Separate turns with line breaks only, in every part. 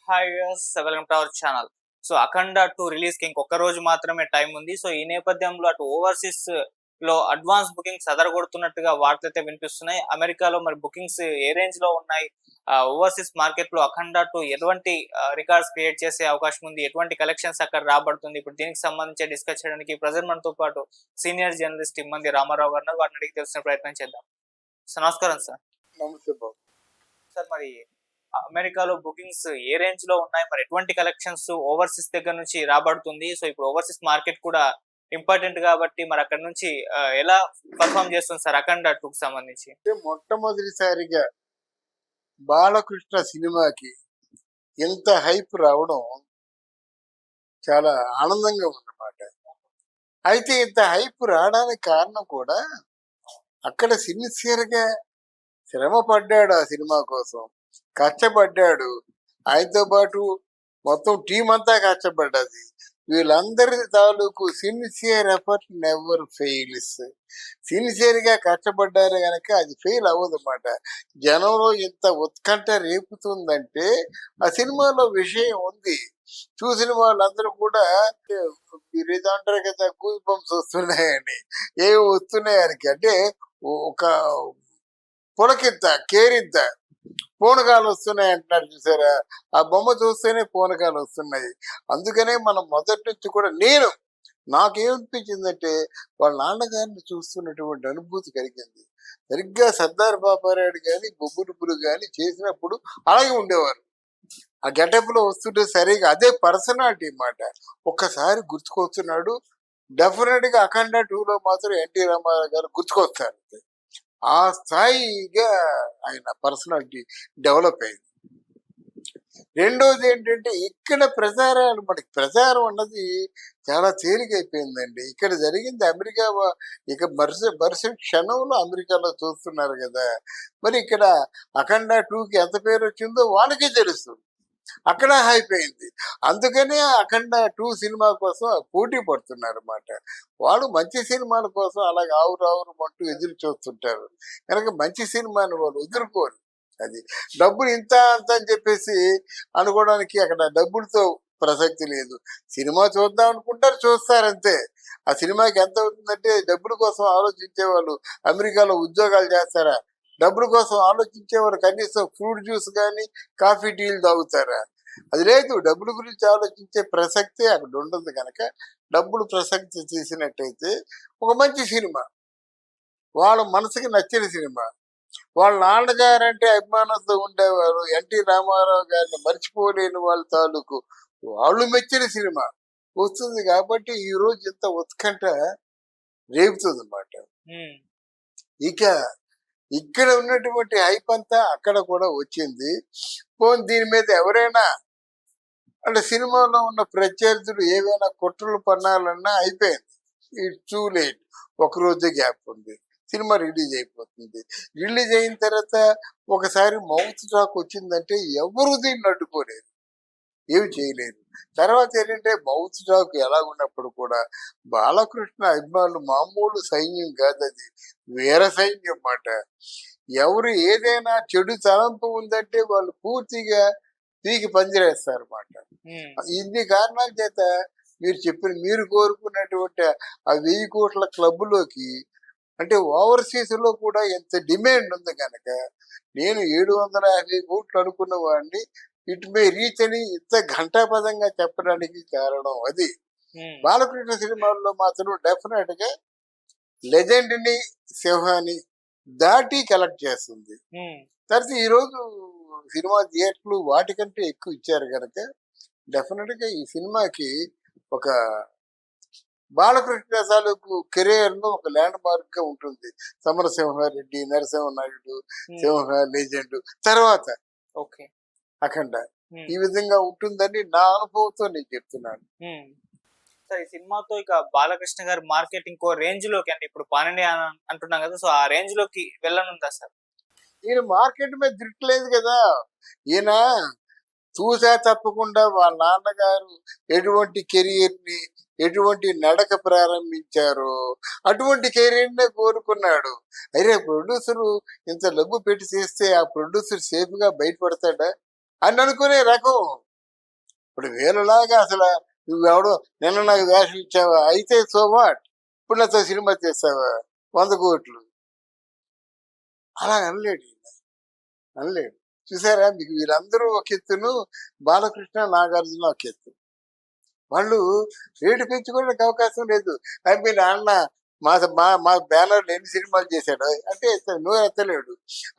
Hi viewers, welcome to our channel. So Akhanda 2 release కి ఇంకొక రోజు మాత్రమే టైం ఉంది. సో ఈ నేపథ్యంలో అటు ఓవర్సీస్ లో అడ్వాన్స్ బుకింగ్స్ అదరగొడుతున్నట్టుగా వార్తలైతే వినిపిస్తున్నాయి. అమెరికాలో మరి బుకింగ్స్ ఏ రేంజ్ లో ఉన్నాయి? ఓవర్సీస్ మార్కెట్ లో అఖండ 2 ఎటువంటి రికార్డ్స్ క్రియేట్ చేసే అవకాశం ఉంది? ఎటువంటి కలెక్షన్స్ అక్కడ రాబడుతుంది? ఇప్పుడు దీనికి సంబంధించి డిస్కస్ చేయడానికి ప్రజెంట్ మనతో పాటు సీనియర్ జర్నలిస్ట్ ఇమ్మంది రామారావు గారు వారిని అడిగి తెలిసిన ప్రయత్నం చేద్దాం. సో నమస్కారం సార్.
నమస్తే బాబు.
సార్, మరి అమెరికాలో బుకింగ్స్ ఏ రేంజ్ లో ఉన్నాయి? మరి ఎటువంటి కలెక్షన్స్ ఓవర్సీస్ దగ్గర నుంచి రాబడుతుంది? సో ఇప్పుడు ఓవర్సీస్ మార్కెట్ కూడా ఇంపార్టెంట్ కాబట్టి మరి అక్కడ నుంచి ఎలా పర్ఫామ్ చేస్తుంది సార్ అఖండ 2 కి సంబంధించి?
మొట్టమొదటిసారిగా బాలకృష్ణ సినిమాకి ఎంత హైప్ రావడం చాలా ఆనందంగా ఉందన్నమాట. అయితే ఇంత హైప్ రావడానికి కారణం కూడా అక్కడ సిన్సియర్గా శ్రమ పడ్డాడు, ఆ సినిమా కోసం కష్టపడ్డాడు. ఆయనతో పాటు మొత్తం టీం అంతా కష్టపడ్డది. వీళ్ళందరి తాలూకు సిన్సియర్ ఎఫర్ట్ నెవర్ ఫెయిల్స్. సిన్సియర్గా కష్టపడ్డారు కనుక అది ఫెయిల్ అవ్వదన్నమాట. జనంలో ఇంత ఉత్కంఠ రేపుతుందంటే ఆ సినిమాలో విషయం ఉంది. చూసిన వాళ్ళందరూ కూడా మీరు ఏదో అంటారు కదా, గూస్ బంప్స్ వస్తున్నాయని. ఏవి వస్తున్నాయని అంటే ఒక పులకింత కేరింత పూనకాలు వస్తున్నాయి అంటున్నారు చూసారా, ఆ బొమ్మ చూస్తేనే పూనకాలు వస్తున్నాయి. అందుకనే మనం మొదటి నుంచి కూడా నాకేమనిపించిందంటే వాళ్ళ నాన్నగారిని చూస్తున్నటువంటి అనుభూతి కలిగింది. సరిగ్గా సర్దార్ బాపారాయుడు కానీ బొబ్బుడుపులు కానీ చేసినప్పుడు అలాగే ఉండేవారు. ఆ గెటప్ లో వస్తుంటే సరిగా అదే పర్సనాలిటీ మాట ఒక్కసారి గుర్తుకొస్తున్నాడు. డెఫినెట్ గా అఖండ 2లో మాత్రం ఎన్టీ రామారావు గారు గుర్తుకొస్తారు. ఆ స్థాయిగా ఆయన పర్సనాలిటీ డెవలప్ అయింది. రెండోది ఏంటంటే ఇక్కడ ప్రచారాలు, మనకి ప్రచారం అన్నది చాలా తేలికైపోయిందండి. ఇక్కడ జరిగింది అమెరికా, ఇక మరుసటి క్షణంలో అమెరికాలో చూస్తున్నారు కదా. మరి ఇక్కడ అఖండ 2కి ఎంత పేరు వచ్చిందో వాళ్ళకే తెలుస్తుంది. అక్కడ హైప్ అయింది. అందుకనే అఖండ 2 సినిమా కోసం పోటీ పడుతున్నారు అన్నమాట. వాళ్ళు మంచి సినిమాల కోసం అలాగే ఆవురు అంటూ ఎదురు చూస్తుంటారు కనుక మంచి సినిమాని వాళ్ళు వదులుకోరు. అది డబ్బులు ఇంత అంత అని చెప్పేసి అనుకోవడానికి అక్కడ డబ్బులతో ప్రసక్తి లేదు. సినిమా చూద్దాం అనుకుంటారు, చూస్తారంతే. ఆ సినిమాకి ఎంత అవుతుందంటే డబ్బుల కోసం ఆలోచించే వాళ్ళు అమెరికాలో ఉద్యోగాలు చేస్తారా? డబ్బుల కోసం ఆలోచించేవారు కనీసం ఫ్రూట్ జ్యూస్ కానీ కాఫీ టీలు తాగుతారా? అది లేదు. డబ్బుల గురించి ఆలోచించే ప్రసక్తే అక్కడ ఉండదు కనుక డబ్బులు ప్రసక్తి తీసినట్టయితే ఒక మంచి సినిమా, వాళ్ళ మనసుకి నచ్చిన సినిమా, వాళ్ళ నాన్నగారంటే అభిమానంతో ఉండేవారు, ఎన్టీ రామారావు గారిని మర్చిపోలేని వాళ్ళ తాలూకు వాళ్ళు మెచ్చిన సినిమా వస్తుంది కాబట్టి ఈ రోజు ఇంత ఉత్కంఠ రేపుతుంది అన్నమాట. ఇక ఇక్కడ ఉన్నటువంటి హైప్ అంతా అక్కడ కూడా వచ్చింది. పోనీ దీని మీద ఎవరైనా అంటే సినిమాలో ఉన్న ప్రత్యర్థులు ఏవైనా కుట్రలు పన్నాలన్నా అయిపోయింది. It's too late. ఒకరోజు గ్యాప్ ఉంది, సినిమా రిలీజ్ అయిపోతుంది. రిలీజ్ అయిన తర్వాత ఒకసారి మౌత్ టాక్ వచ్చిందంటే ఎవరు దీన్ని అడ్డుకోలేరు, ఏమి చేయలేరు. తర్వాత ఏంటంటే మౌత్ టాక్ ఎలా ఉన్నప్పుడు కూడా బాలకృష్ణ అభిమానులు మామూలు సైన్యం కాదు, అది వీర సైన్యం మాట. ఎవరు ఏదైనా చెడు తలంపు ఉందంటే వాళ్ళు పూర్తిగా పీకి పందిరేస్తారు అన్నమాట. ఇన్ని కారణాల చేత మీరు కోరుకున్నటువంటి ఆ 1000 కోట్ల క్లబ్లోకి అంటే ఓవర్సీస్ లో కూడా ఎంత డిమాండ్ ఉంది కనుక నేను 750 కోట్లు అనుకున్న వాడిని ఇట్ మే రీచ్ అని ఇంత ఘంటాపదంగా చెప్పడానికి కారణం అది. బాలకృష్ణ సినిమాల్లో మాత్రం డెఫినెట్ గా లెజెండ్ ని సింహాన్ని దాటి కలెక్ట్ చేస్తుంది. తర్వాత ఈరోజు సినిమా థియేటర్లు వాటికంటే ఎక్కువ ఇచ్చారు కనుక డెఫినెట్ గా ఈ సినిమాకి ఒక బాలకృష్ణ తాలూకు కెరియర్ లో ఒక ల్యాండ్ మార్క్ గా ఉంటుంది. సమరసింహారెడ్డి, నరసింహనాయుడు, సింహ లెజెండ్ తర్వాత అఖండ ఈ విధంగా ఉంటుందని నా అనుభవంతో నేను చెప్తున్నాను.
ఈ సినిమాతో ఇక బాలకృష్ణ గారి మార్కెట్ ఇంకో రేంజ్ లోకి, అంటే ఇప్పుడు పానిండి అంటున్నాం కదా, సో ఆ రేంజ్ లోకి వెళ్ళనుందా సార్?
ఈయన మార్కెట్ మీద దృష్టి లేదు కదా. ఈయన చూసా తప్పకుండా వాళ్ళ నాన్నగారు ఎటువంటి కెరియర్ ని ఎటువంటి నడక ప్రారంభించారో అటువంటి కెరీర్ నే కోరుకున్నాడు. అరే ప్రొడ్యూసర్ ఇంత డబ్బు పెట్టి చేస్తే ఆ ప్రొడ్యూసర్ సేఫ్ గా బయటపడతాడా అని అనుకునే రకం. ఇప్పుడు వీళ్ళలాగా అసలు నువ్వెవడో నిన్న నాకు వేషం ఇచ్చావా అయితే సో వాట్, ఇప్పుడు నాతో సినిమా చేస్తావా 100 కోట్లు, అలా అనలేడు ఈయన, అనలేడు. చూసారా మీకు వీళ్ళందరూ ఒక ఎత్తును, బాలకృష్ణ నాగార్జున ఒక ఎత్తు. వాళ్ళు రేటు పెంచుకోవడానికి అవకాశం లేదు. మీ నాన్న మా మా మా బ్యానర్లు ఎన్ని సినిమాలు చేశాడు అంటే నువ్వు ఎత్తలేడు.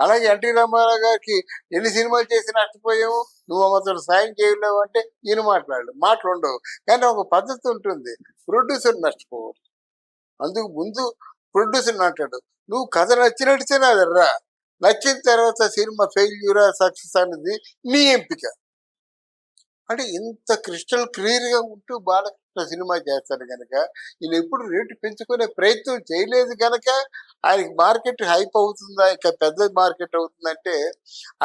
అలాగే ఎన్టీ రామారావు గారికి ఎన్ని సినిమాలు చేసి నష్టపోయావు, నువ్వు మాత్రం సాయం చేయలేవు అంటే ఈయన మాటలు ఉండవు. కానీ ఒక పద్ధతి ఉంటుంది, ప్రొడ్యూసర్ నష్టపోవద్దు. అందుకు ముందు ప్రొడ్యూసర్ అంటాడు, నువ్వు కథ నచ్చినట్టు రా, నచ్చిన తర్వాత సినిమా ఫెయిల్యూరా సక్సెస్ అనేది నీ ఎంపిక. అంటే ఇంత క్రిస్టల్ క్లియర్ గా ఉంటూ బాలకృష్ణ సినిమా చేస్తాడు కనుక ఈయన ఎప్పుడు రేటు పెంచుకునే ప్రయత్నం చేయలేదు కనుక ఆయనకి మార్కెట్ హైప్ అవుతుందా, ఇంకా పెద్ద మార్కెట్ అవుతుందంటే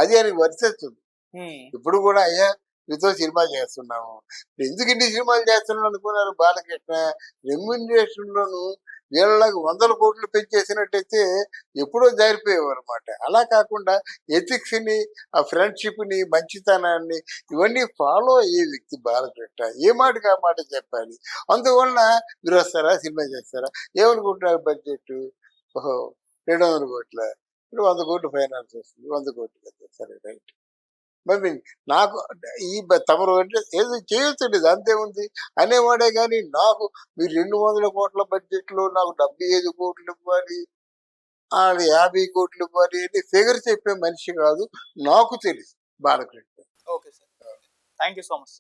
అది ఆయనకి వర్తిస్తుంది. ఇప్పుడు కూడా అయ్యా మీతో సినిమా చేస్తున్నాము, ఎందుకు ఇన్ని సినిమాలు చేస్తున్నాను అనుకున్నారు బాలకృష్ణ, రెమ్యునరేషన్ లోను వీళ్ళకి 100 కోట్లు పెంచేసినట్టయితే ఎప్పుడో జారిపోయేవారు అనమాట. అలా కాకుండా ఎథిక్స్ ని, ఆ ఫ్రెండ్షిప్ ని, మంచితనాన్ని ఇవన్నీ ఫాలో అయ్యే వ్యక్తి బాలకృష్ణ. ఏ మాటకి ఆ మాట చెప్పాలి. అందువలన మీరు వస్తారా సినిమా చేస్తారా, ఏమనుకుంటున్నారు బడ్జెట్, ఓహో 200 కోట్ల, ఇప్పుడు 100 కోట్లు ఫైనాన్స్ వస్తుంది, 100 కోట్లు కదా, సరే రైట్. మరి నాకు తమరు అంటే ఏదో చేయొచ్చండి, అంతే ఉంది అనేవాడే కానీ నాకు మీరు 200 కోట్ల బడ్జెట్ లో నాకు 75 కోట్లు ఇవ్వాలి, 50 కోట్లు ఇవ్వాలి అని ఫిగర్ చెప్పే మనిషి కాదు, నాకు తెలుసు Balakrishna.
Okay sir, thank you so much.